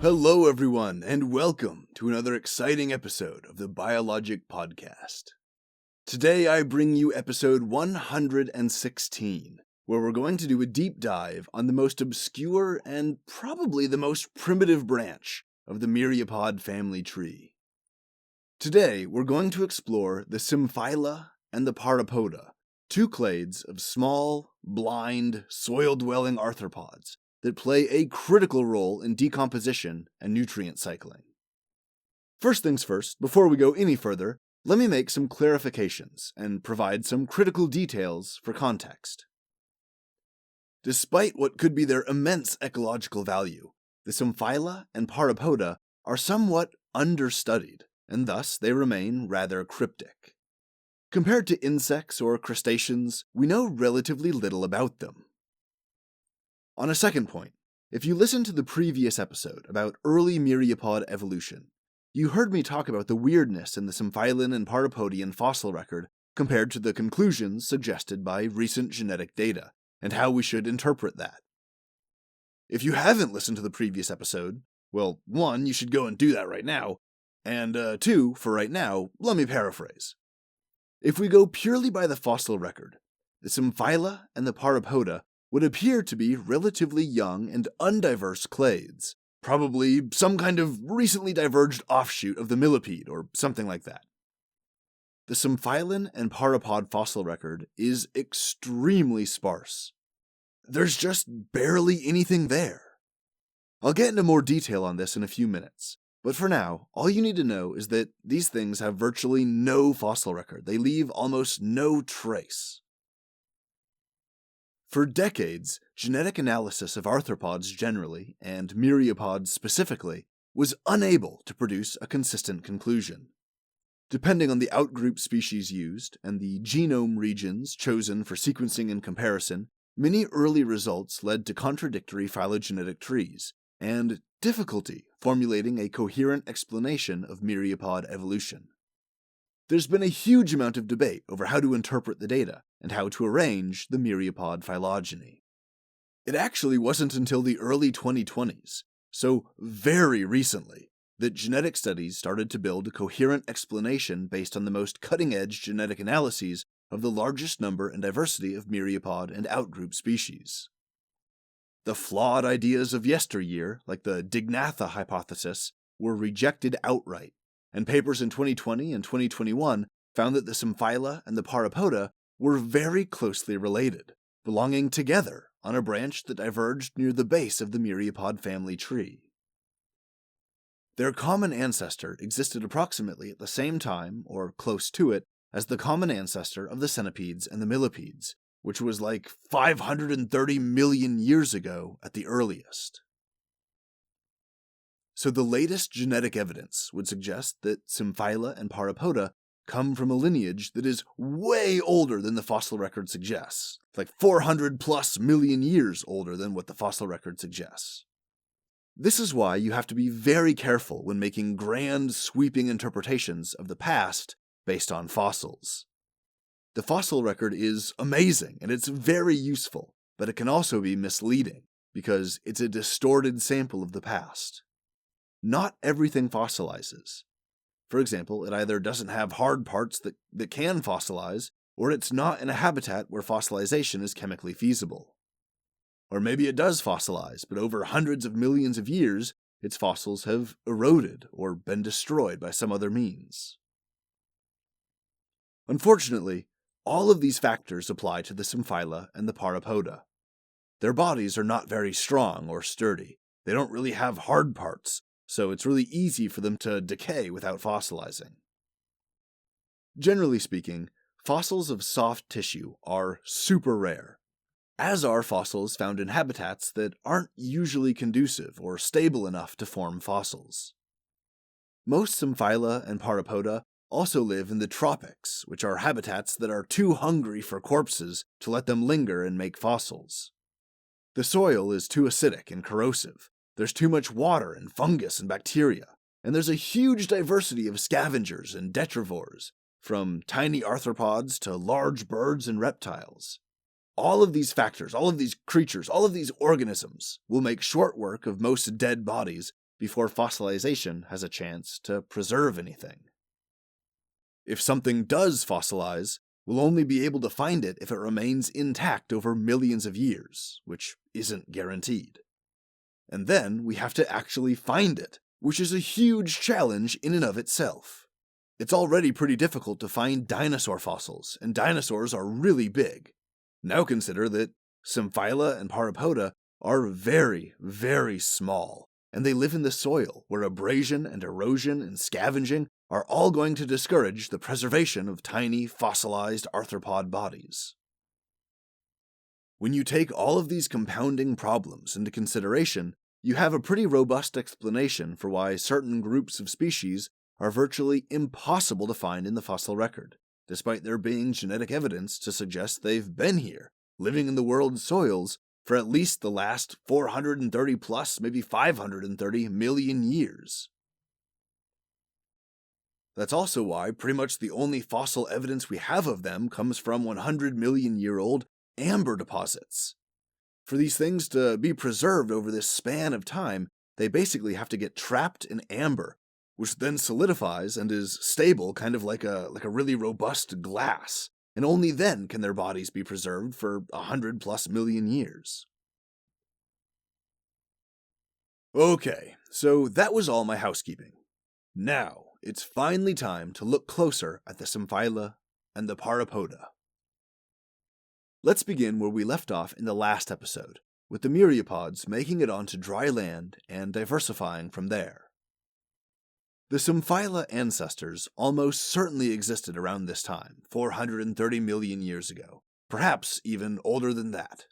Hello, everyone, and welcome to another exciting episode of the Biologic Podcast. Today, I bring you episode 116, where we're going to do a deep dive on the most obscure and probably the most primitive branch of the Myriapod family tree. Today, we're going to explore the Symphyla and the Pauropoda, two clades of small, blind, soil-dwelling arthropods that play a critical role in decomposition and nutrient cycling. First things first, before we go any further, let me make some clarifications and provide some critical details for context. Despite what could be their immense ecological value, the Symphyla and Pauropoda are somewhat understudied, and thus they remain rather cryptic. Compared to insects or crustaceans, we know relatively little about them. On a second point, if you listened to the previous episode about early myriapod evolution, you heard me talk about the weirdness in the Symphylan and Pauropodian fossil record compared to the conclusions suggested by recent genetic data, and how we should interpret that. If you haven't listened to the previous episode, well, 1, you should go and do that right now, and 2, for right now, let me paraphrase. If we go purely by the fossil record, the Symphyla and the Pauropoda would appear to be relatively young and undiverse clades, probably some kind of recently diverged offshoot of the millipede or something like that. The Symphylan and Pauropod fossil record is extremely sparse. There's just barely anything there. I'll get into more detail on this in a few minutes, but for now, all you need to know is that these things have virtually no fossil record. They leave almost no trace. For decades, genetic analysis of arthropods generally, and myriapods specifically, was unable to produce a consistent conclusion. Depending on the outgroup species used and the genome regions chosen for sequencing and comparison, many early results led to contradictory phylogenetic trees, and difficulty formulating a coherent explanation of myriapod evolution. There's been a huge amount of debate over how to interpret the data and how to arrange the myriapod phylogeny. It actually wasn't until the early 2020s, so very recently, that genetic studies started to build a coherent explanation based on the most cutting-edge genetic analyses of the largest number and diversity of myriapod and outgroup species. The flawed ideas of yesteryear, like the Dignatha hypothesis, were rejected outright, and papers in 2020 and 2021 found that the Symphyla and the Pauropoda were very closely related, belonging together on a branch that diverged near the base of the myriapod family tree. Their common ancestor existed approximately at the same time, or close to it, as the common ancestor of the centipedes and the millipedes, which was like 530 million years ago at the earliest. So the latest genetic evidence would suggest that Symphyla and Pauropoda come from a lineage that is way older than the fossil record suggests, like 400 plus million years older than what the fossil record suggests. This is why you have to be very careful when making grand, sweeping interpretations of the past based on fossils. The fossil record is amazing and it's very useful, but it can also be misleading because it's a distorted sample of the past. Not everything fossilizes. For example, it either doesn't have hard parts that can fossilize, or it's not in a habitat where fossilization is chemically feasible. Or maybe it does fossilize, but over hundreds of millions of years, its fossils have eroded or been destroyed by some other means. Unfortunately, all of these factors apply to the Symphyla and the Pauropoda. Their bodies are not very strong or sturdy. They don't really have hard parts, so it's really easy for them to decay without fossilizing. Generally speaking, fossils of soft tissue are super rare, as are fossils found in habitats that aren't usually conducive or stable enough to form fossils. Most Symphyla and Pauropoda also live in the tropics, which are habitats that are too hungry for corpses to let them linger and make fossils. The soil is too acidic and corrosive. There's too much water and fungus and bacteria, and there's a huge diversity of scavengers and detrivores, from tiny arthropods to large birds and reptiles. All of these factors, all of these creatures, all of these organisms will make short work of most dead bodies before fossilization has a chance to preserve anything. If something does fossilize, we'll only be able to find it if it remains intact over millions of years, which isn't guaranteed. And then we have to actually find it, which is a huge challenge in and of itself. It's already pretty difficult to find dinosaur fossils, and dinosaurs are really big. Now consider that Symphyla and Pauropoda are very, very small, and they live in the soil where abrasion and erosion and scavenging are all going to discourage the preservation of tiny, fossilized arthropod bodies. When you take all of these compounding problems into consideration, you have a pretty robust explanation for why certain groups of species are virtually impossible to find in the fossil record, despite there being genetic evidence to suggest they've been here, living in the world's soils, for at least the last 430 plus, maybe 530 million years. That's also why pretty much the only fossil evidence we have of them comes from 100 million year old amber deposits. For these things to be preserved over this span of time, they basically have to get trapped in amber, which then solidifies and is stable, kind of like a really robust glass, and only then can their bodies be preserved for 100 plus million years. Okay, so that was all my housekeeping. Now, it's finally time to look closer at the Symphyla and the Pauropoda. Let's begin where we left off in the last episode, with the Myriapods making it onto dry land and diversifying from there. The Symphyla ancestors almost certainly existed around this time, 430 million years ago, perhaps even older than that.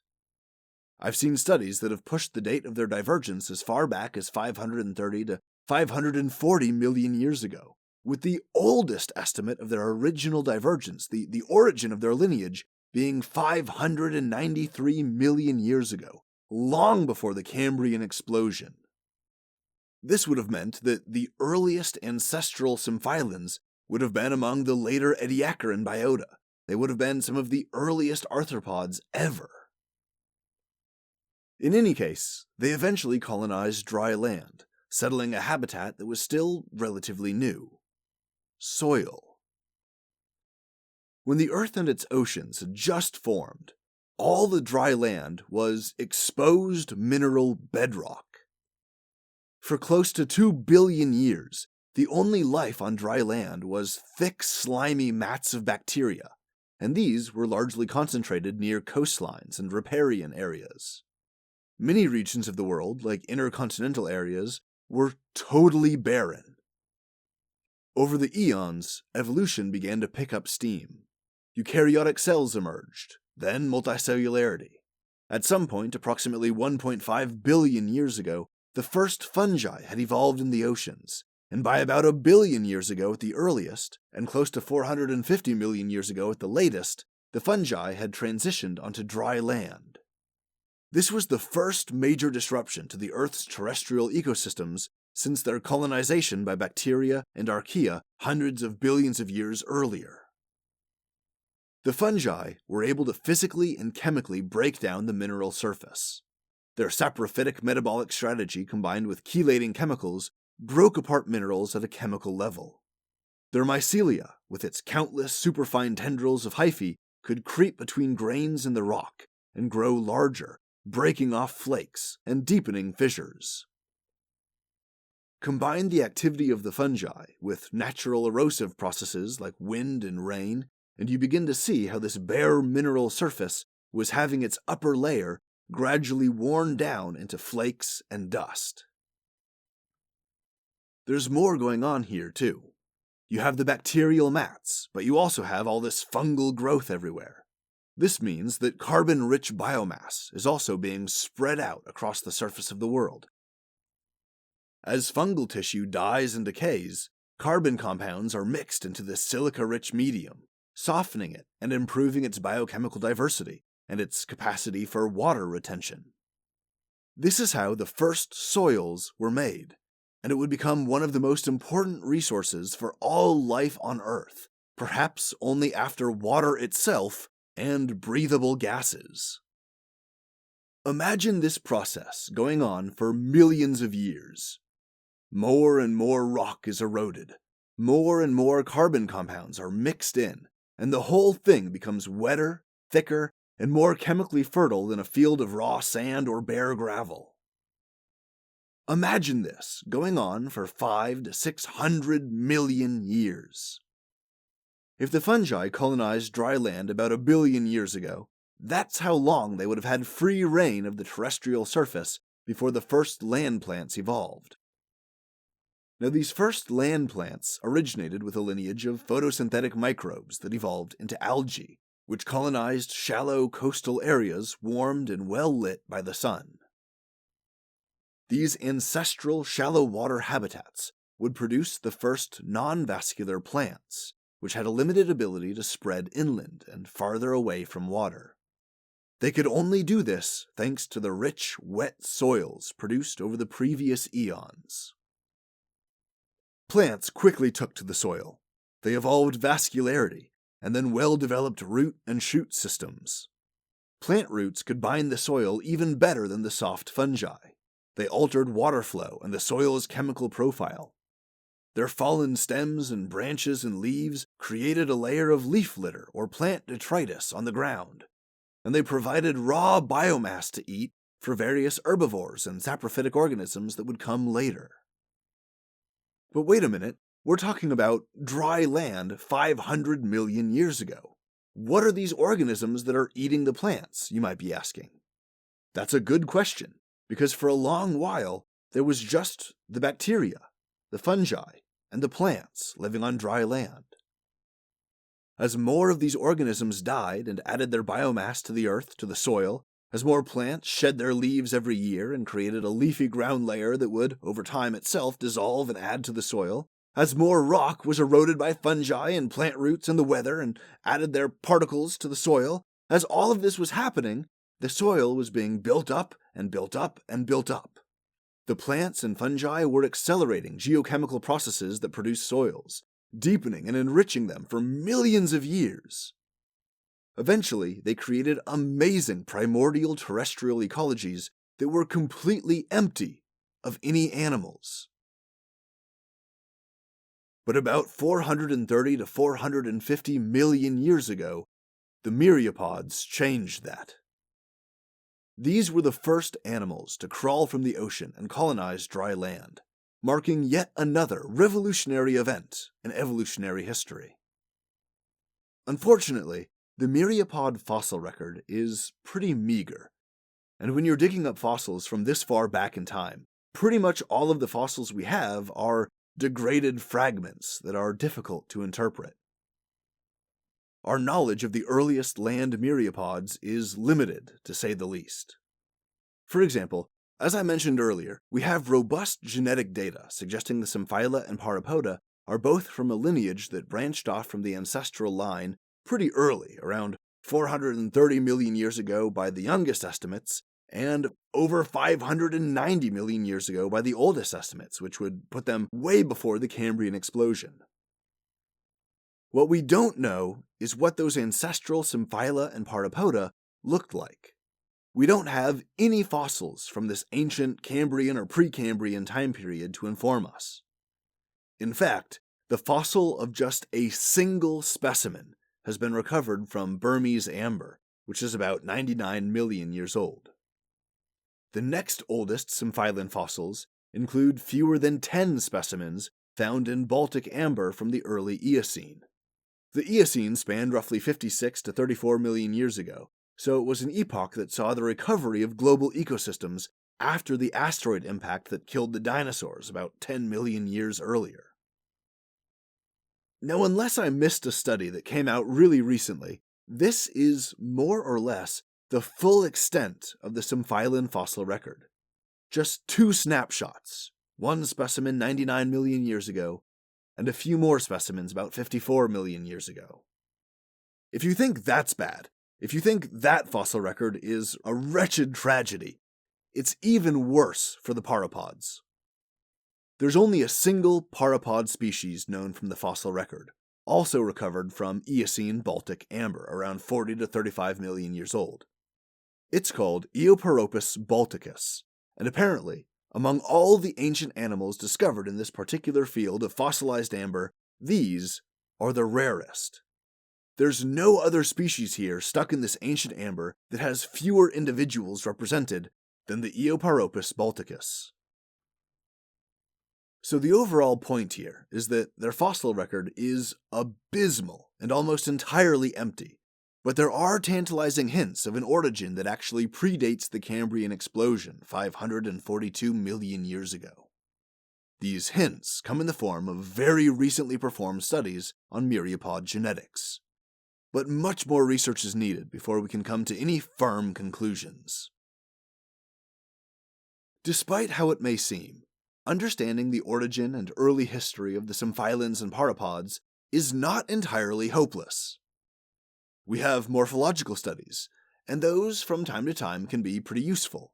I've seen studies that have pushed the date of their divergence as far back as 530 to 540 million years ago, with the oldest estimate of their original divergence, the origin of their lineage, being 593 million years ago, long before the Cambrian explosion. This would have meant that the earliest ancestral Symphylans would have been among the later Ediacaran biota. They would have been some of the earliest arthropods ever. In any case, they eventually colonized dry land, settling a habitat that was still relatively new: soil. When the Earth and its oceans had just formed, all the dry land was exposed mineral bedrock. For close to 2 billion years, the only life on dry land was thick, slimy mats of bacteria, and these were largely concentrated near coastlines and riparian areas. Many regions of the world, like intercontinental areas, were totally barren. Over the eons, evolution began to pick up steam. Eukaryotic cells emerged, then multicellularity. At some point, approximately 1.5 billion years ago, the first fungi had evolved in the oceans, and by about 1 billion years ago at the earliest, and close to 450 million years ago at the latest, the fungi had transitioned onto dry land. This was the first major disruption to the Earth's terrestrial ecosystems since their colonization by bacteria and archaea hundreds of billions of years earlier. The fungi were able to physically and chemically break down the mineral surface. Their saprophytic metabolic strategy combined with chelating chemicals broke apart minerals at a chemical level. Their mycelia, with its countless superfine tendrils of hyphae, could creep between grains in the rock and grow larger, breaking off flakes and deepening fissures. Combine the activity of the fungi with natural erosive processes like wind and rain, and you begin to see how this bare mineral surface was having its upper layer gradually worn down into flakes and dust. There's more going on here, too. You have the bacterial mats, but you also have all this fungal growth everywhere. This means that carbon-rich biomass is also being spread out across the surface of the world. As fungal tissue dies and decays, carbon compounds are mixed into this silica-rich medium, softening it and improving its biochemical diversity and its capacity for water retention. This is how the first soils were made, and it would become one of the most important resources for all life on Earth, perhaps only after water itself and breathable gases. Imagine this process going on for millions of years. more and more rock is eroded, more and more carbon compounds are mixed in, and the whole thing becomes wetter, thicker, and more chemically fertile than a field of raw sand or bare gravel. Imagine this going on for 500 to 600 million years. If the fungi colonized dry land about 1 billion years ago, that's how long they would have had free reign of the terrestrial surface before the first land plants evolved. Now, these first land plants originated with a lineage of photosynthetic microbes that evolved into algae, which colonized shallow coastal areas warmed and well lit by the sun. These ancestral shallow water habitats would produce the first non-vascular plants, which had a limited ability to spread inland and farther away from water. They could only do this thanks to the rich, wet soils produced over the previous eons. Plants quickly took to the soil. They evolved vascularity, and then well-developed root and shoot systems. Plant roots could bind the soil even better than the soft fungi. They altered water flow and the soil's chemical profile. Their fallen stems and branches and leaves created a layer of leaf litter or plant detritus on the ground, and they provided raw biomass to eat for various herbivores and saprophytic organisms that would come later. But wait a minute, we're talking about dry land 500 million years ago. What are these organisms that are eating the plants, you might be asking? That's a good question, because for a long while, there was just the bacteria, the fungi, and the plants living on dry land. As more of these organisms died and added their biomass to the earth, to the soil, as more plants shed their leaves every year and created a leafy ground layer that would, over time itself, dissolve and add to the soil, as more rock was eroded by fungi and plant roots in the weather and added their particles to the soil, as all of this was happening, the soil was being built up and built up and built up. The plants and fungi were accelerating geochemical processes that produce soils, deepening and enriching them for millions of years. Eventually, they created amazing primordial terrestrial ecologies that were completely empty of any animals. But about 430 to 450 million years ago, the Myriapods changed that. These were the first animals to crawl from the ocean and colonize dry land, marking yet another revolutionary event in evolutionary history. Unfortunately, the Myriapod fossil record is pretty meager, and when you're digging up fossils from this far back in time, pretty much all of the fossils we have are degraded fragments that are difficult to interpret. Our knowledge of the earliest land Myriapods is limited, to say the least. For example, as I mentioned earlier, we have robust genetic data suggesting the Symphyla and Pauropoda are both from a lineage that branched off from the ancestral line pretty early, around 430 million years ago by the youngest estimates, and over 590 million years ago by the oldest estimates, which would put them way before the Cambrian explosion. What we don't know is what those ancestral Symphyla and Pauropoda looked like. We don't have any fossils from this ancient Cambrian or Precambrian time period to inform us. In fact, the fossil of just a single specimen has been recovered from Burmese amber, which is about 99 million years old. The next oldest Symphylan fossils include fewer than 10 specimens found in Baltic amber from the early Eocene. The Eocene spanned roughly 56 to 34 million years ago, so it was an epoch that saw the recovery of global ecosystems after the asteroid impact that killed the dinosaurs about 10 million years earlier. Now, unless I missed a study that came out really recently, this is more or less the full extent of the Symphylan fossil record. Just 2 snapshots, one specimen 99 million years ago, and a few more specimens about 54 million years ago. If you think that's bad, if you think that fossil record is a wretched tragedy, it's even worse for the pauropods. There's only a single pauropod species known from the fossil record, also recovered from Eocene Baltic amber around 40 to 35 million years old. It's called Eoparopus balticus, and apparently Among all the ancient animals discovered in this particular field of fossilized amber, these are the rarest. There's no other species here stuck in this ancient amber that has fewer individuals represented than the Eoparopus balticus. So the overall point here is that their fossil record is abysmal and almost entirely empty, but there are tantalizing hints of an origin that actually predates the Cambrian explosion 542 million years ago. These hints come in the form of very recently performed studies on myriapod genetics. But much more research is needed before we can come to any firm conclusions. Despite how it may seem, understanding the origin and early history of the symphylans and pauropods is not entirely hopeless. We have morphological studies, and those from time to time can be pretty useful.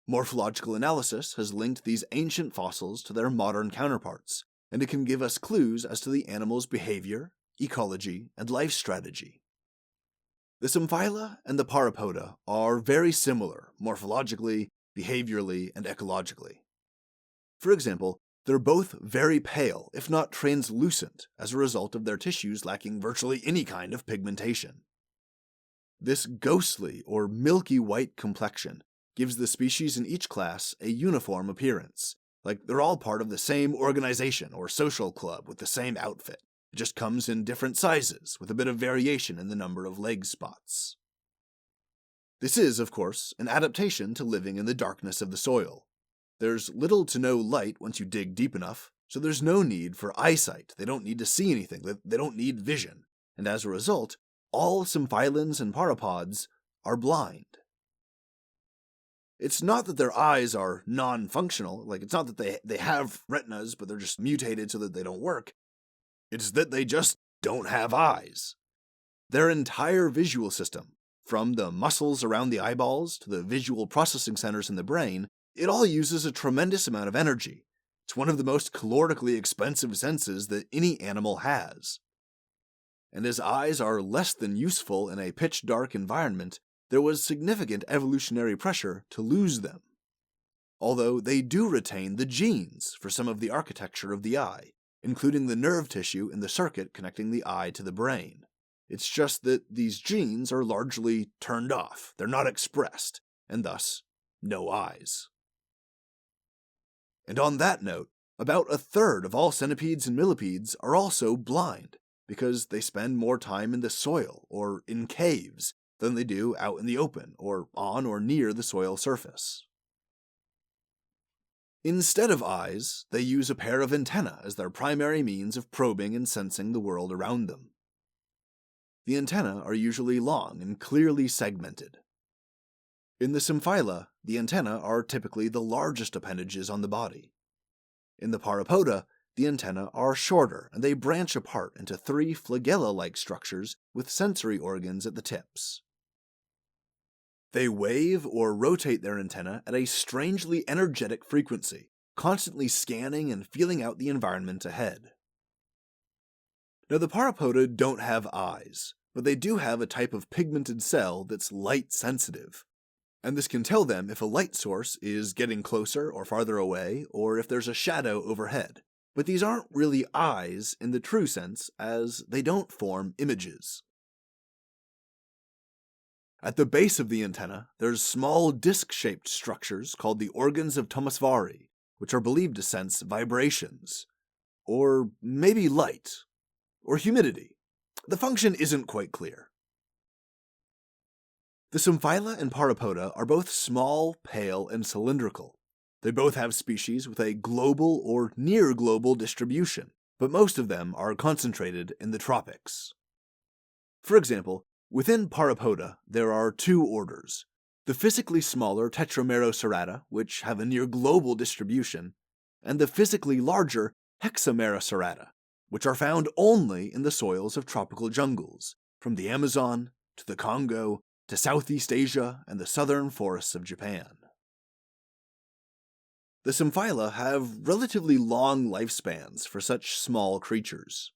Morphological analysis has linked these ancient fossils to their modern counterparts, and it can give us clues as to the animal's behavior, ecology, and life strategy. The Symphyla and the Pauropoda are very similar morphologically, behaviorally, and ecologically. For example, they're both very pale, if not translucent, as a result of their tissues lacking virtually any kind of pigmentation. This ghostly or milky white complexion gives the species in each class a uniform appearance, like they're all part of the same organization or social club with the same outfit. It just comes in different sizes, with a bit of variation in the number of leg spots. This is, of course, an adaptation to living in the darkness of the soil. There's little to no light once you dig deep enough, so there's no need for eyesight. They don't need to see anything. They don't need vision. And as a result, all symphylans and pauropods are blind. It's not that their eyes are non-functional, it's not that they have retinas, but they're just mutated so that they don't work. It's that they just don't have eyes. Their entire visual system, from the muscles around the eyeballs to the visual processing centers in the brain, it all uses a tremendous amount of energy. It's one of the most calorically expensive senses that any animal has. And as eyes are less than useful in a pitch-dark environment, there was significant evolutionary pressure to lose them. Although they do retain the genes for some of the architecture of the eye, including the nerve tissue in the circuit connecting the eye to the brain. It's just that these genes are largely turned off, they're not expressed, and thus, no eyes. And on that note, about a third of all centipedes and millipedes are also blind, because they spend more time in the soil or in caves than they do out in the open or on or near the soil surface. Instead of eyes, they use a pair of antennae as their primary means of probing and sensing the world around them. The antennae are usually long and clearly segmented. In the Symphyla, the antennae are typically the largest appendages on the body. In the Pauropoda, the antennae are shorter and they branch apart into 3 flagella-like structures with sensory organs at the tips. They wave or rotate their antennae at a strangely energetic frequency, constantly scanning and feeling out the environment ahead. Now, the Pauropoda don't have eyes, but they do have a type of pigmented cell that's light-sensitive, and this can tell them if a light source is getting closer or farther away, or if there's a shadow overhead. But these aren't really eyes in the true sense, as they don't form images. At the base of the antenna, there's small disc-shaped structures called the organs of Tomasvari, which are believed to sense vibrations, or maybe light, or humidity. The function isn't quite clear. The Symphyla and Pauropoda are both small, pale, and cylindrical. They both have species with a global or near-global distribution, but most of them are concentrated in the tropics. For example, within Pauropoda, there are 2 orders: the physically smaller Tetramerocerata, which have a near-global distribution, and the physically larger Hexamerocerata, which are found only in the soils of tropical jungles, from the Amazon to the Congo to Southeast Asia and the southern forests of Japan. The Symphyla have relatively long lifespans for such small creatures.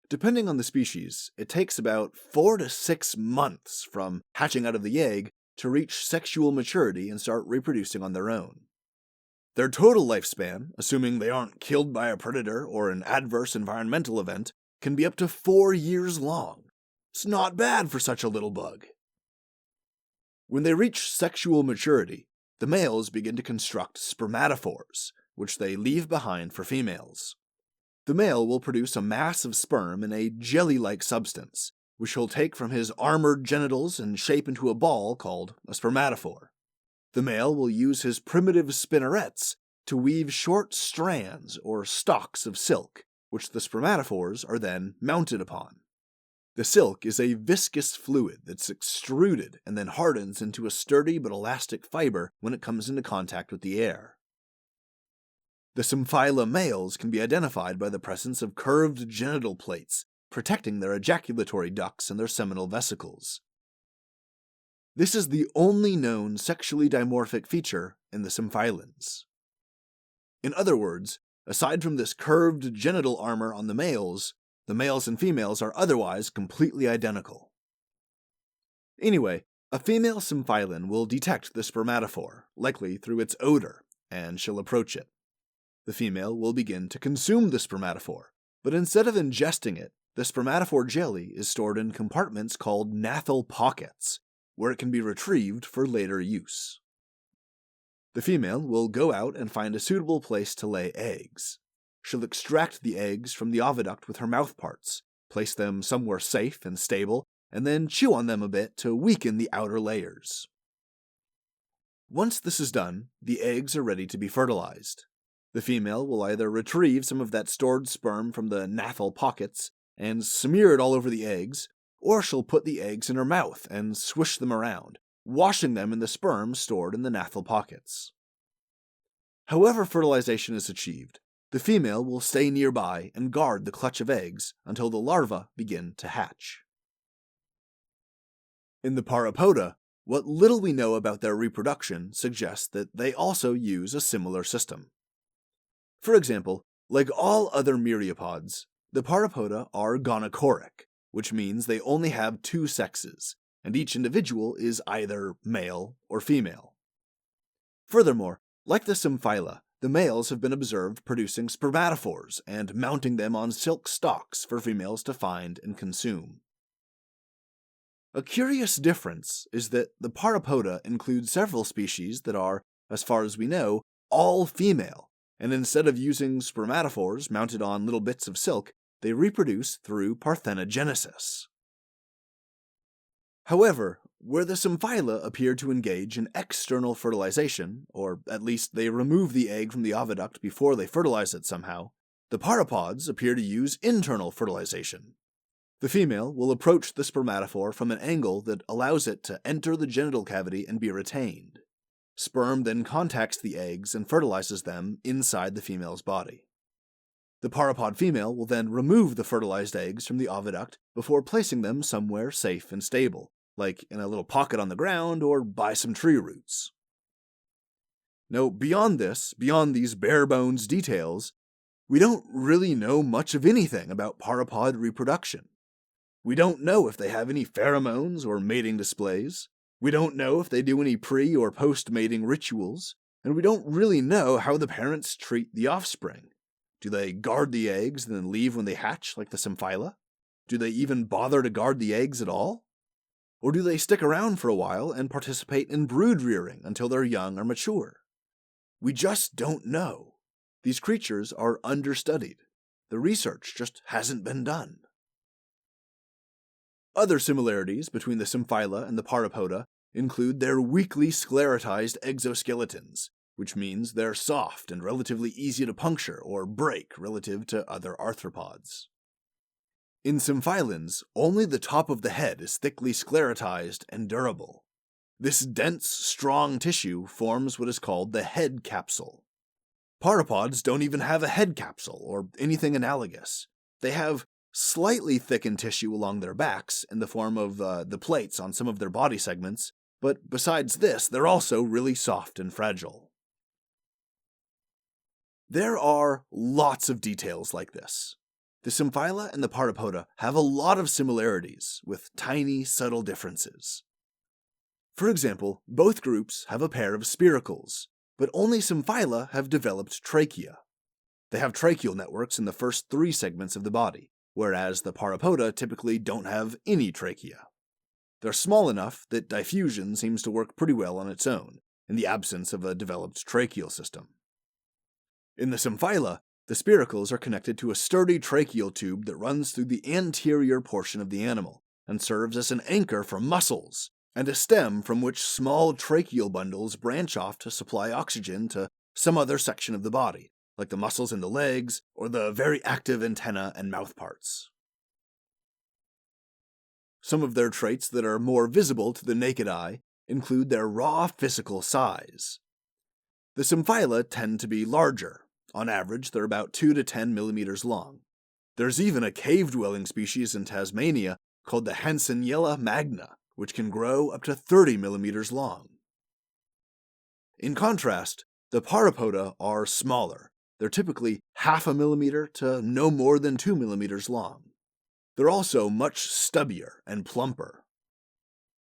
Depending on the species, it takes about 4 to 6 months from hatching out of the egg to reach sexual maturity and start reproducing on their own. Their total lifespan, assuming they aren't killed by a predator or an adverse environmental event, can be up to 4 years long. It's not bad for such a little bug. When they reach sexual maturity, the males begin to construct spermatophores, which they leave behind for females. The male will produce a mass of sperm in a jelly-like substance, which he'll take from his armored genitals and shape into a ball called a spermatophore. The male will use his primitive spinnerets to weave short strands or stalks of silk, which the spermatophores are then mounted upon. The silk is a viscous fluid that's extruded and then hardens into a sturdy but elastic fiber when it comes into contact with the air. The Symphyla males can be identified by the presence of curved genital plates, protecting their ejaculatory ducts and their seminal vesicles. This is the only known sexually dimorphic feature in the Symphylans. In other words, aside from this curved genital armor on the males and females are otherwise completely identical. Anyway, a female Symphylan will detect the spermatophore, likely through its odor, and she'll approach it. The female will begin to consume the spermatophore, but instead of ingesting it, the spermatophore jelly is stored in compartments called nathal pockets, where it can be retrieved for later use. The female will go out and find a suitable place to lay eggs. She'll extract the eggs from the oviduct with her mouthparts, place them somewhere safe and stable, and then chew on them a bit to weaken the outer layers. Once this is done, the eggs are ready to be fertilized. The female will either retrieve some of that stored sperm from the nathal pockets and smear it all over the eggs, or she'll put the eggs in her mouth and swish them around, washing them in the sperm stored in the nathal pockets. However fertilization is achieved, the female will stay nearby and guard the clutch of eggs until the larvae begin to hatch. In the Pauropoda, what little we know about their reproduction suggests that they also use a similar system. For example, like all other myriapods, the Pauropoda are gonochoric, which means they only have 2 sexes, and each individual is either male or female. Furthermore, like the Symphyla, the males have been observed producing spermatophores and mounting them on silk stalks for females to find and consume. A curious difference is that the Pauropoda includes several species that are, as far as we know, all female, and instead of using spermatophores mounted on little bits of silk, they reproduce through parthenogenesis. However, where the Symphyla appear to engage in external fertilization, or at least they remove the egg from the oviduct before they fertilize it somehow, the Pauropods appear to use internal fertilization. The female will approach the spermatophore from an angle that allows it to enter the genital cavity and be retained. Sperm then contacts the eggs and fertilizes them inside the female's body. The pauropod female will then remove the fertilized eggs from the oviduct before placing them somewhere safe and stable, like in a little pocket on the ground or by some tree roots. Now, beyond these bare-bones details, we don't really know much of anything about pauropod reproduction. We don't know if they have any pheromones or mating displays. We don't know if they do any pre- or post-mating rituals, and we don't really know how the parents treat the offspring. Do they guard the eggs and then leave when they hatch like the Symphyla? Do they even bother to guard the eggs at all? Or do they stick around for a while and participate in brood rearing until their young are mature? We just don't know. These creatures are understudied. The research just hasn't been done. Other similarities between the Symphyla and the Pauropoda include their weakly sclerotized exoskeletons, which means they're soft and relatively easy to puncture or break relative to other arthropods. In Symphylans, only the top of the head is thickly sclerotized and durable. This dense, strong tissue forms what is called the head capsule. Pauropods don't even have a head capsule or anything analogous. They have slightly thickened tissue along their backs in the form of the plates on some of their body segments, but besides this, they're also really soft and fragile. There are lots of details like this. The Symphyla and the Pauropoda have a lot of similarities, with tiny, subtle differences. For example, both groups have a pair of spiracles, but only Symphyla have developed trachea. They have tracheal networks in the first 3 segments of the body, whereas the Pauropoda typically don't have any trachea. They're small enough that diffusion seems to work pretty well on its own, in the absence of a developed tracheal system. In the Symphyla, the spiracles are connected to a sturdy tracheal tube that runs through the anterior portion of the animal and serves as an anchor for muscles, and a stem from which small tracheal bundles branch off to supply oxygen to some other section of the body, like the muscles in the legs or the very active antenna and mouth parts. Some of their traits that are more visible to the naked eye include their raw physical size. The Symphyla tend to be larger. On average, they're about 2 to 10 millimeters long. There's even a cave-dwelling species in Tasmania called the Hansenella magna, which can grow up to 30 millimeters long. In contrast, the Pauropoda are smaller. They're typically 0.5 millimeter to no more than 2 millimeters long. They're also much stubbier and plumper.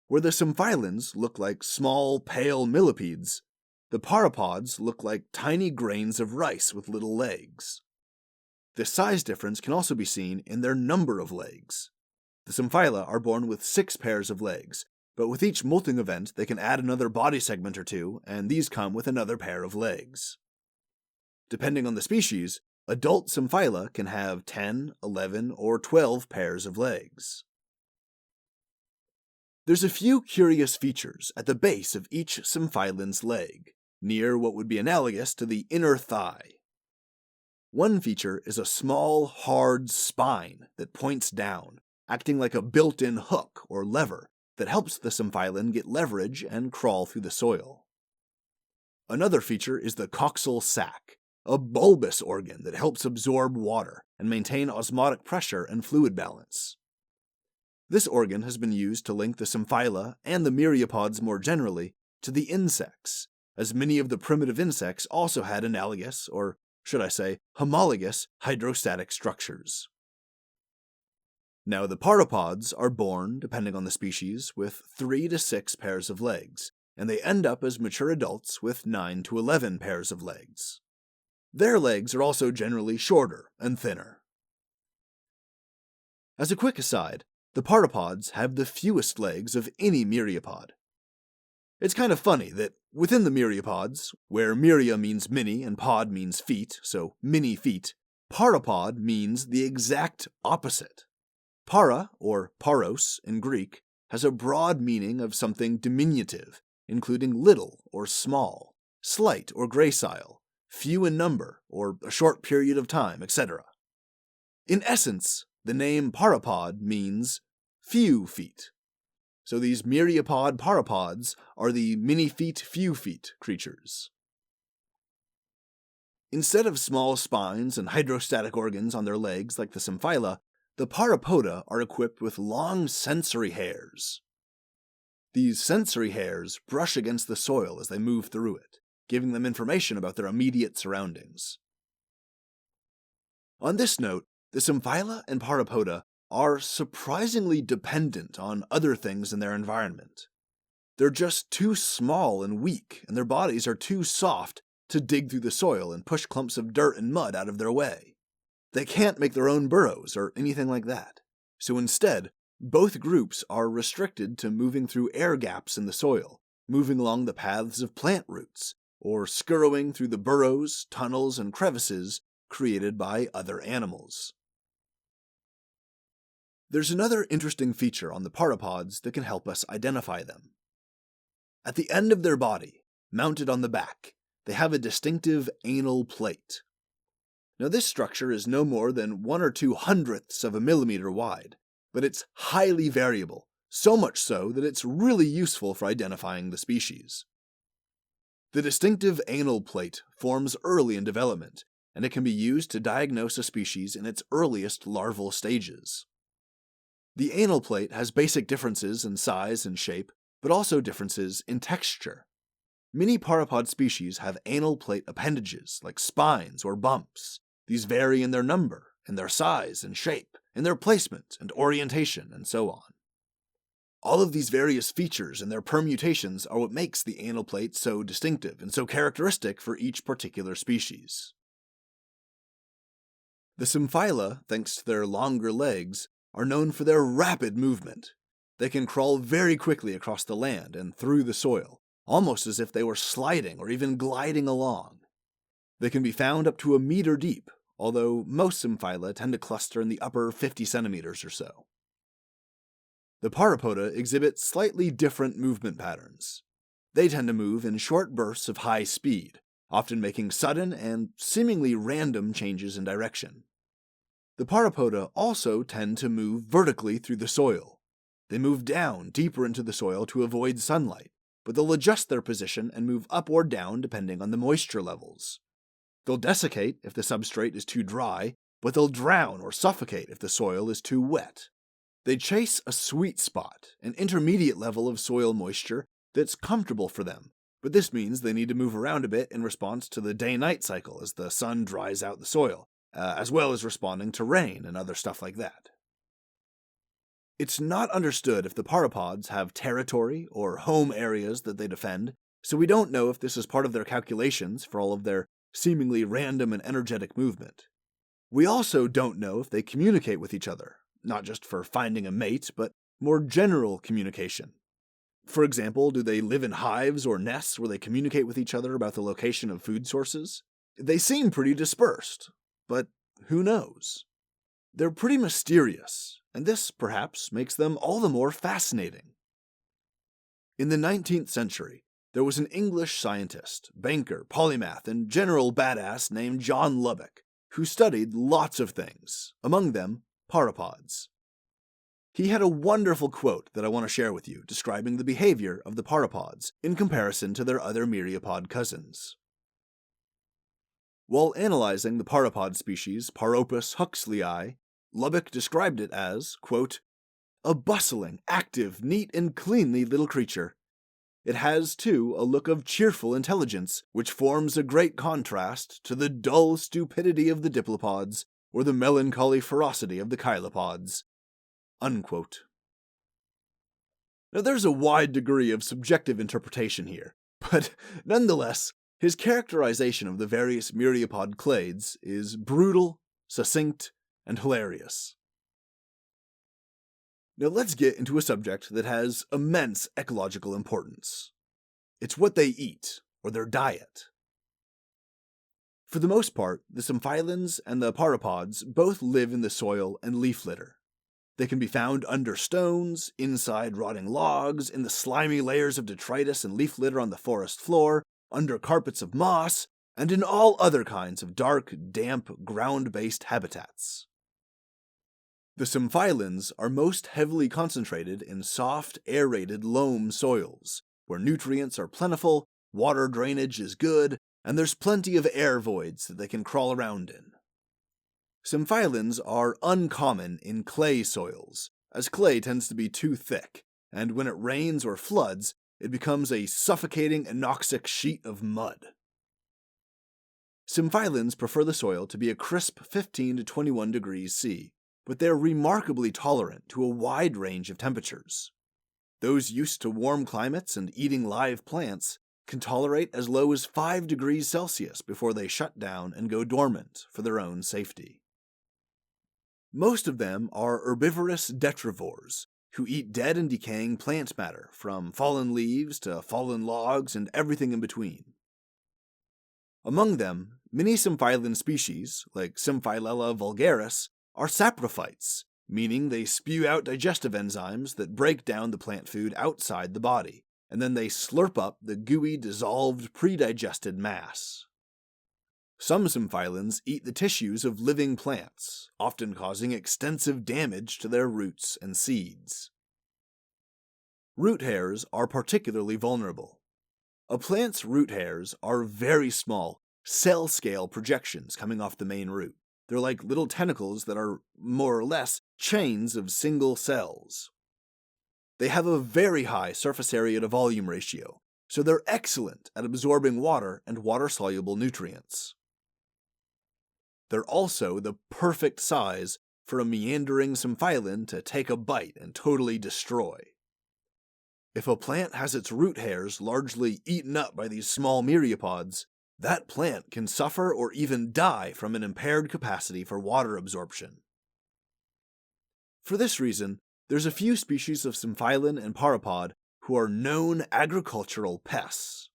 Where the Symphylans look like small, pale millipedes, the Pauropods look like tiny grains of rice with little legs. This size difference can also be seen in their number of legs. The Symphyla are born with 6 pairs of legs, but with each molting event they can add another body segment or 2, and these come with another pair of legs. Depending on the species, adult Symphyla can have 10, 11, or 12 pairs of legs. There's a few curious features at the base of each Symphylan's leg, near what would be analogous to the inner thigh. One feature is a small, hard spine that points down, acting like a built-in hook or lever that helps the Symphylan get leverage and crawl through the soil. Another feature is the coxal sac, a bulbous organ that helps absorb water and maintain osmotic pressure and fluid balance. This organ has been used to link the Symphyla and the Myriapods more generally to the insects, as many of the primitive insects also had analogous, or should I say, homologous hydrostatic structures. Now the Pauropods are born, depending on the species, with 3 to 6 pairs of legs, and they end up as mature adults with 9 to 11 pairs of legs. Their legs are also generally shorter and thinner. As a quick aside, the Pauropods have the fewest legs of any myriapod. It's kind of funny that within the myriapods, where myria means many and pod means feet, so many feet, Pauropod means the exact opposite. Para, or paros in Greek, has a broad meaning of something diminutive, including little or small, slight or gracile, few in number, or a short period of time, etc. In essence, the name Pauropod means few feet. So these myriapod pauropods are the many feet, few feet creatures. Instead of small spines and hydrostatic organs on their legs like the Symphyla, the Pauropoda are equipped with long sensory hairs. These sensory hairs brush against the soil as they move through it, giving them information about their immediate surroundings. On this note, the Symphyla and Pauropoda are surprisingly dependent on other things in their environment. They're just too small and weak, and their bodies are too soft to dig through the soil and push clumps of dirt and mud out of their way. They can't make their own burrows or anything like that. So instead, both groups are restricted to moving through air gaps in the soil, moving along the paths of plant roots, or scurrying through the burrows, tunnels, and crevices created by other animals. There's another interesting feature on the Pauropods that can help us identify them. At the end of their body, mounted on the back, they have a distinctive anal plate. Now this structure is no more than 1 or 2 hundredths of a millimeter wide, but it's highly variable, so much so that it's really useful for identifying the species. The distinctive anal plate forms early in development, and it can be used to diagnose a species in its earliest larval stages. The anal plate has basic differences in size and shape, but also differences in texture. Many pauropod species have anal plate appendages like spines or bumps. These vary in their number, in their size and shape, in their placement and orientation, and so on. All of these various features and their permutations are what makes the anal plate so distinctive and so characteristic for each particular species. The Symphyla, thanks to their longer legs, are known for their rapid movement. They can crawl very quickly across the land and through the soil, almost as if they were sliding or even gliding along. They can be found up to a meter deep, although most Symphyla tend to cluster in the upper 50 centimeters or so. The Pauropoda exhibit slightly different movement patterns. They tend to move in short bursts of high speed, often making sudden and seemingly random changes in direction. The Pauropoda also tend to move vertically through the soil. They move down deeper into the soil to avoid sunlight, but they'll adjust their position and move up or down depending on the moisture levels. They'll desiccate if the substrate is too dry, but they'll drown or suffocate if the soil is too wet. They chase a sweet spot, an intermediate level of soil moisture that's comfortable for them, but this means they need to move around a bit in response to the day-night cycle as the sun dries out the soil, as well as responding to rain and other stuff like that. It's not understood if the Pauropods have territory or home areas that they defend, so we don't know if this is part of their calculations for all of their seemingly random and energetic movement. We also don't know if they communicate with each other, not just for finding a mate, but more general communication. For example, do they live in hives or nests where they communicate with each other about the location of food sources? They seem pretty dispersed, but who knows? They're pretty mysterious, and this, perhaps, makes them all the more fascinating. In the 19th century, there was an English scientist, banker, polymath, and general badass named John Lubbock, who studied lots of things, among them Pauropods. He had a wonderful quote that I want to share with you describing the behavior of the Pauropods in comparison to their other myriapod cousins. While analyzing the Pauropod species Pauropus huxleyi, Lubbock described it as, quote, "a bustling, active, neat, and cleanly little creature. It has, too, a look of cheerful intelligence, which forms a great contrast to the dull stupidity of the diplopods, or the melancholy ferocity of the chylopods." Unquote. Now there's a wide degree of subjective interpretation here, but nonetheless, his characterization of the various myriapod clades is brutal, succinct, and hilarious. Now let's get into a subject that has immense ecological importance. It's what they eat, or their diet. For the most part, the Symphylans and the Pauropods both live in the soil and leaf litter. They can be found under stones, inside rotting logs, in the slimy layers of detritus and leaf litter on the forest floor, under carpets of moss, and in all other kinds of dark, damp, ground-based habitats. The Symphyllans are most heavily concentrated in soft, aerated loam soils, where nutrients are plentiful, water drainage is good, and there's plenty of air voids that they can crawl around in. Symphyllans are uncommon in clay soils, as clay tends to be too thick, and when it rains or floods, it becomes a suffocating anoxic sheet of mud. Symphyllans prefer the soil to be a crisp 15 to 21 degrees C, but they're remarkably tolerant to a wide range of temperatures. Those used to warm climates and eating live plants can tolerate as low as 5 degrees Celsius before they shut down and go dormant for their own safety. Most of them are herbivorous detrivores, who eat dead and decaying plant matter, from fallen leaves to fallen logs and everything in between. Among them, many Symphylan species, like Symphyla vulgaris, are saprophytes, meaning they spew out digestive enzymes that break down the plant food outside the body, and then they slurp up the gooey, dissolved, pre-digested mass. Some Symphylans eat the tissues of living plants, often causing extensive damage to their roots and seeds. Root hairs are particularly vulnerable. A plant's root hairs are very small, cell-scale projections coming off the main root. They're like little tentacles that are, more or less, chains of single cells. They have a very high surface area to volume ratio, so they're excellent at absorbing water and water-soluble nutrients. They're also the perfect size for a meandering Symphylan to take a bite and totally destroy. If a plant has its root hairs largely eaten up by these small myriapods, that plant can suffer or even die from an impaired capacity for water absorption. For this reason, there's a few species of Symphylan and Pauropod who are known agricultural pests.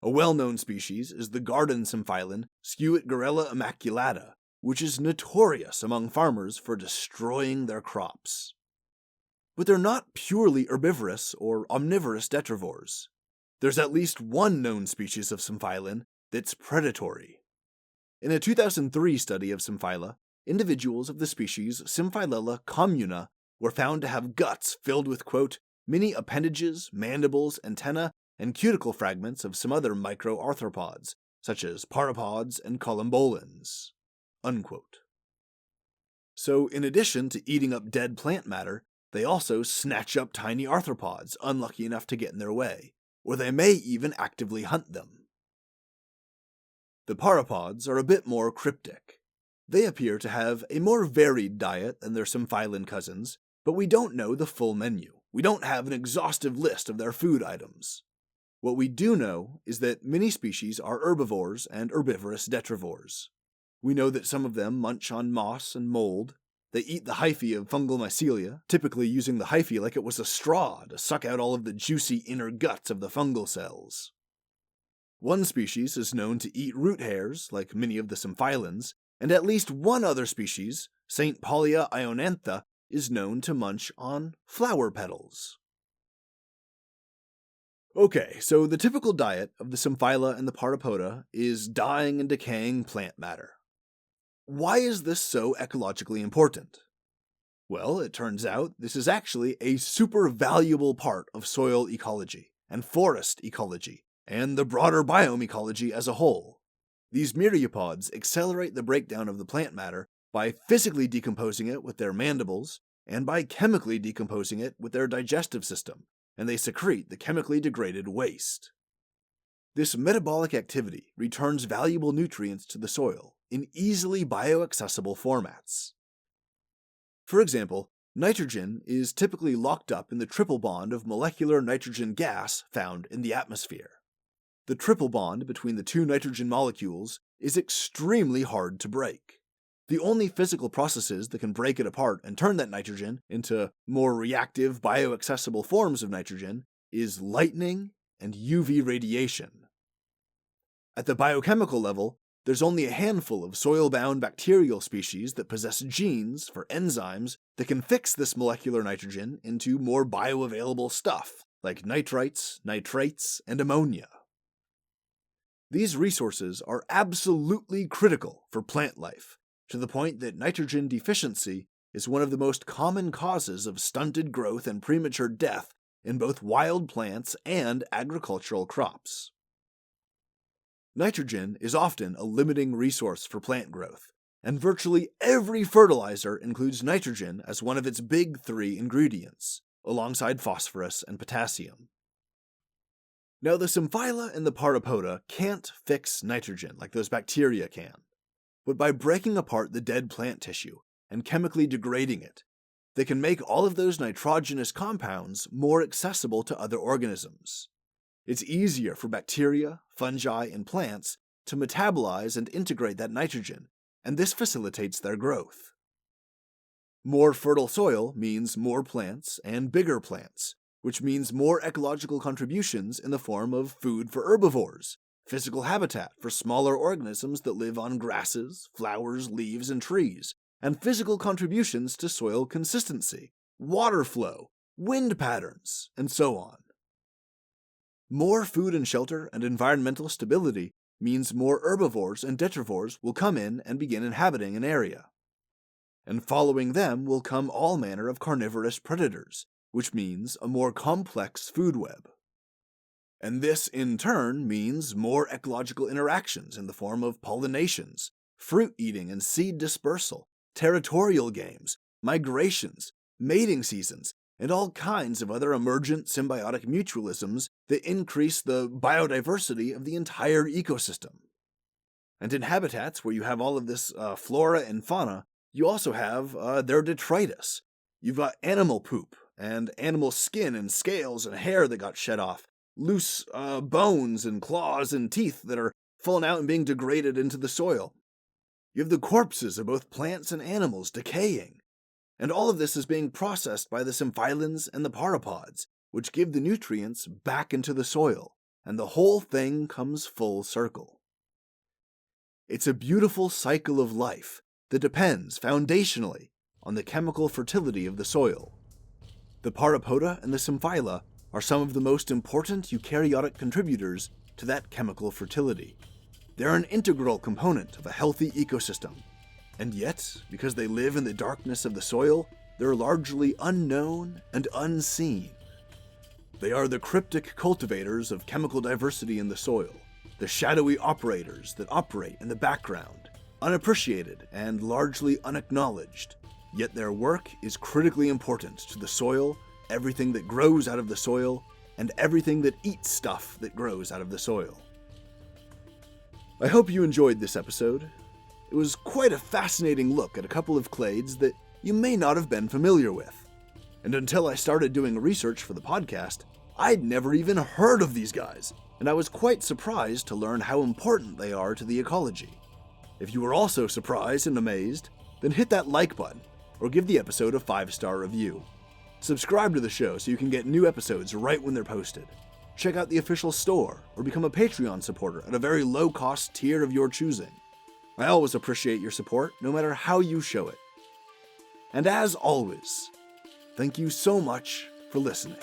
A well-known species is the garden Symphylan Skewitgarella immaculata, which is notorious among farmers for destroying their crops. But they're not purely herbivorous or omnivorous detrivores. There's at least one known species of Symphylan that's predatory. In a 2003 study of Symphyla, individuals of the species Symphyla communa were found to have guts filled with, quote, many appendages, mandibles, antennae, and cuticle fragments of some other microarthropods, such as pauropods and collembolans, unquote. So in addition to eating up dead plant matter, they also snatch up tiny arthropods unlucky enough to get in their way, or they may even actively hunt them. The pauropods are a bit more cryptic. They appear to have a more varied diet than their Symphylan cousins, but we don't know the full menu. We don't have an exhaustive list of their food items. What we do know is that many species are herbivores and herbivorous detrivores. We know that some of them munch on moss and mold. They eat the hyphae of fungal mycelia, typically using the hyphae like it was a straw to suck out all of the juicy inner guts of the fungal cells. One species is known to eat root hairs, like many of the Symphylans, and at least one other species, St. Paulia ionantha, is known to munch on flower petals. Okay, so the typical diet of the Symphyla and the Pauropoda is dying and decaying plant matter. Why is this so ecologically important? Well, it turns out this is actually a super valuable part of soil ecology and forest ecology and the broader biome ecology as a whole. These myriapods accelerate the breakdown of the plant matter by physically decomposing it with their mandibles and by chemically decomposing it with their digestive system, and they secrete the chemically degraded waste. This metabolic activity returns valuable nutrients to the soil in easily bioaccessible formats. For example, nitrogen is typically locked up in the triple bond of molecular nitrogen gas found in the atmosphere. The triple bond between the two nitrogen molecules is extremely hard to break. The only physical processes that can break it apart and turn that nitrogen into more reactive, bioaccessible forms of nitrogen is lightning and UV radiation. At the biochemical level, there's only a handful of soil-bound bacterial species that possess genes for enzymes that can fix this molecular nitrogen into more bioavailable stuff, like nitrites, nitrates, and ammonia. These resources are absolutely critical for plant life, to the point that nitrogen deficiency is one of the most common causes of stunted growth and premature death in both wild plants and agricultural crops. Nitrogen is often a limiting resource for plant growth, and virtually every fertilizer includes nitrogen as one of its big three ingredients, alongside phosphorus and potassium. Now, the Symphyla and the Pauropoda can't fix nitrogen like those bacteria can, but by breaking apart the dead plant tissue and chemically degrading it, they can make all of those nitrogenous compounds more accessible to other organisms. It's easier for bacteria, fungi, and plants to metabolize and integrate that nitrogen, and this facilitates their growth. More fertile soil means more plants and bigger plants, which means more ecological contributions in the form of food for herbivores, physical habitat for smaller organisms that live on grasses, flowers, leaves, and trees, and physical contributions to soil consistency, water flow, wind patterns, and so on. More food and shelter and environmental stability means more herbivores and detrivores will come in and begin inhabiting an area. And following them will come all manner of carnivorous predators, which means a more complex food web. And this, in turn, means more ecological interactions in the form of pollinations, fruit eating and seed dispersal, territorial games, migrations, mating seasons, and all kinds of other emergent symbiotic mutualisms that increase the biodiversity of the entire ecosystem. And in habitats where you have all of this flora and fauna, you also have their detritus. You've got animal poop and animal skin and scales and hair that got shed off, loose bones and claws and teeth that are falling out and being degraded into the soil. You have the corpses of both plants and animals decaying. And all of this is being processed by the Symphylans and the Pauropods, which give the nutrients back into the soil, and the whole thing comes full circle. It's a beautiful cycle of life that depends foundationally on the chemical fertility of the soil. The Pauropoda and the Symphyla are some of the most important eukaryotic contributors to that chemical fertility. They're an integral component of a healthy ecosystem. And yet, because they live in the darkness of the soil, they're largely unknown and unseen. They are the cryptic cultivators of chemical diversity in the soil, the shadowy operators that operate in the background, unappreciated and largely unacknowledged. Yet their work is critically important to the soil, everything that grows out of the soil, and everything that eats stuff that grows out of the soil. I hope you enjoyed this episode. It was quite a fascinating look at a couple of clades that you may not have been familiar with. And until I started doing research for the podcast, I'd never even heard of these guys, and I was quite surprised to learn how important they are to the ecology. If you were also surprised and amazed, then hit that like button, or give the episode a 5-star review. Subscribe to the show so you can get new episodes right when they're posted. Check out the official store, or become a Patreon supporter at a very low-cost tier of your choosing. I always appreciate your support, no matter how you show it. And as always, thank you so much for listening.